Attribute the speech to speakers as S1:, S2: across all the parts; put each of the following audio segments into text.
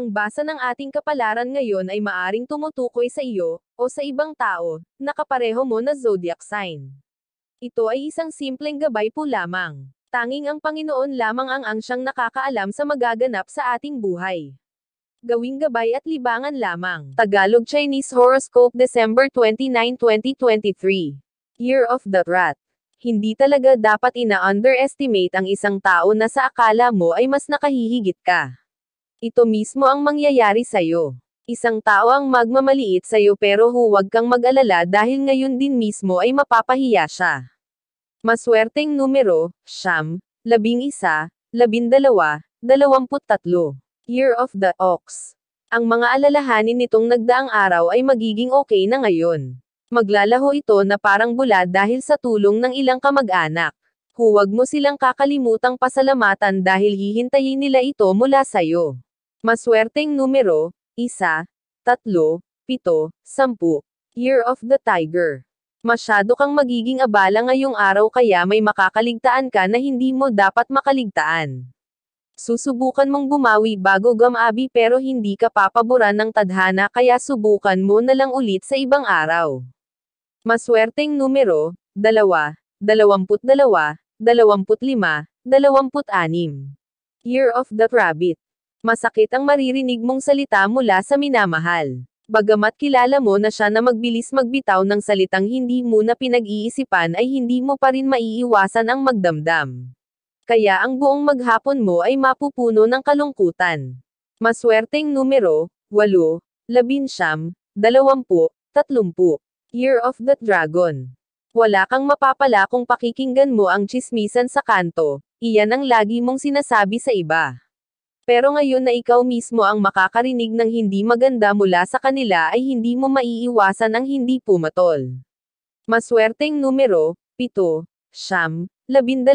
S1: Ang basa ng ating kapalaran ngayon ay maaring tumutukoy sa iyo, o sa ibang tao, na kapareho mo na zodiac sign. Ito ay isang simpleng gabay po lamang. Tanging ang Panginoon lamang ang siyang nakakaalam sa magaganap sa ating buhay. Gawing gabay at libangan lamang. Tagalog Chinese Horoscope December 29, 2023. Year of the Rat. Hindi talaga dapat ina-underestimate ang isang tao na sa akala mo ay mas nakahihigit ka. Ito mismo ang mangyayari sa'yo. Isang tao ang magmamaliit sa'yo pero huwag kang mag-alala dahil ngayon din mismo ay mapapahiya siya. Maswerteng numero, 9, 11, 12, 23. Year of the Ox. Ang mga alalahanin nitong nagdaang araw ay magiging okay na ngayon. Maglalaho ito na parang bula dahil sa tulong ng ilang kamag-anak. Huwag mo silang kakalimutang pasalamatan dahil hihintayin nila ito mula sa'yo. Maswerteng numero, 1, 3, 7, 10. Year of the Tiger. Masyado kang magiging abala ngayong araw kaya may makakaligtaan ka na hindi mo dapat makaligtaan. Susubukan mong bumawi bago gumabi pero hindi ka papaboran ng tadhana kaya subukan mo na lang ulit sa ibang araw. Maswerteng numero, 2, 22, 25, 26. Year of the Rabbit. Masakit ang maririnig mong salita mula sa minamahal. Bagamat kilala mo na siya na magbilis magbitaw ng salitang hindi mo na pinag-iisipan ay hindi mo pa rin maiiwasan ang magdamdam. Kaya ang buong maghapon mo ay mapupuno ng kalungkutan. Maswerteng numero, 8, 11, 20, 30. Year of the Dragon. Wala kang mapapala kung pakikinggan mo ang tsismisan sa kanto, iyan ang lagi mong sinasabi sa iba. Pero ngayon na ikaw mismo ang makakarinig ng hindi maganda mula sa kanila ay hindi mo maiiwasan ang hindi pumatol. Maswerteng numero, 7, 9, 12,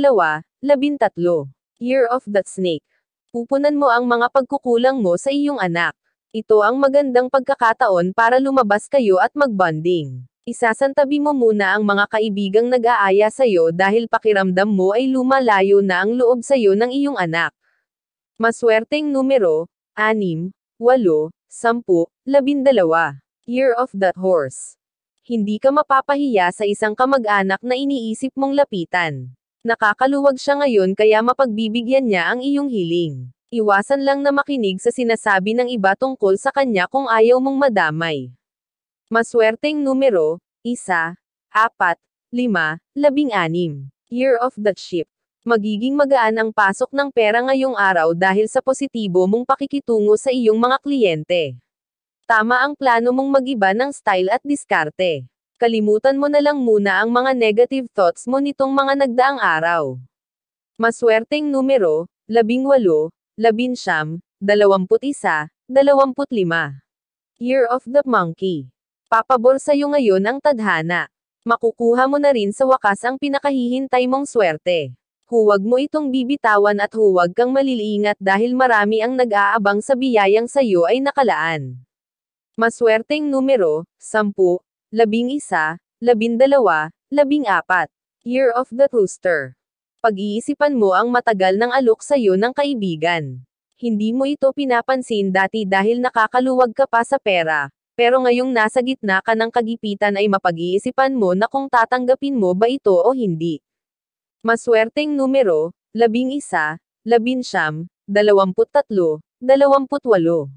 S1: 13. Year of the Snake. Pupunan mo ang mga pagkukulang mo sa iyong anak. Ito ang magandang pagkakataon para lumabas kayo at magbonding. Isasantabi mo muna ang mga kaibigang nag-aaya sa'yo dahil pakiramdam mo ay lumalayo na ang loob sa'yo ng iyong anak. Maswerteng numero, 6, 8, 10, 12. Year of the Horse. Hindi ka mapapahiya sa isang kamag-anak na iniisip mong lapitan. Nakakaluwag siya ngayon kaya mapagbibigyan niya ang iyong hiling. Iwasan lang na makinig sa sinasabi ng iba tungkol sa kanya kung ayaw mong madamay. Maswerteng numero, 1, 4, 5, 16. Year of the Sheep. Magiging magaan ang pasok ng pera ngayong araw dahil sa positibo mong pakikitungo sa iyong mga kliyente. Tama ang plano mong mag-iba ng style at diskarte. Kalimutan mo na lang muna ang mga negative thoughts mo nitong mga nagdaang araw. Maswerteng numero, 18, 19, 21, 25. Year of the Monkey. Papabor sa'yo ngayon ang tadhana. Makukuha mo na rin sa wakas ang pinakahihintay mong swerte. Huwag mo itong bibitawan at huwag kang maliliingat dahil marami ang nag-aabang sa biyayang sayo ay nakalaan. Maswerteng numero, 10, 11, 12, 14. Year of the Rooster. Pag-iisipan mo ang matagal ng alok sa'yo ng kaibigan. Hindi mo ito pinapansin dati dahil nakakaluwag ka pa sa pera, pero ngayong nasa gitna ka ng kagipitan ay mapag-iisipan mo na kung tatanggapin mo ba ito o hindi. Maswerteng numero, 11, 19, 23, 28.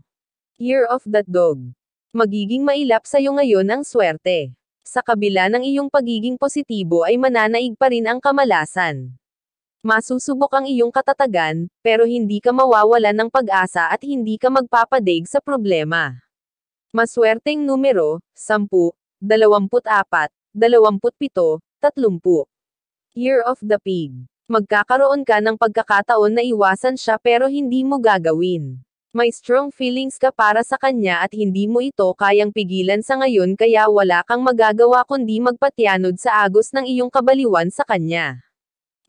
S1: Year of the Dog. Magiging mailap sa'yo ngayon ang swerte. Sa kabila ng iyong pagiging positibo ay mananaig pa rin ang kamalasan. Masusubok ang iyong katatagan, pero hindi ka mawawalan ng pag-asa at hindi ka magpapadig sa problema. Maswerteng numero, 10, 24, 27, 30. Year of the Pig. Magkakaroon ka ng pagkakataon na iwasan siya pero hindi mo gagawin. May strong feelings ka para sa kanya at hindi mo ito kayang pigilan sa ngayon kaya wala kang magagawa kundi magpatyanod sa agos ng iyong kabaliwan sa kanya.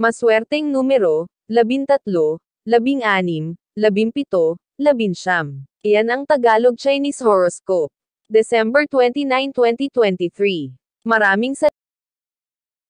S1: Maswerteng numero, 13, 16, 17, 19. Iyan ang Tagalog Chinese Horoscope. December 29, 2023. Maraming salamat.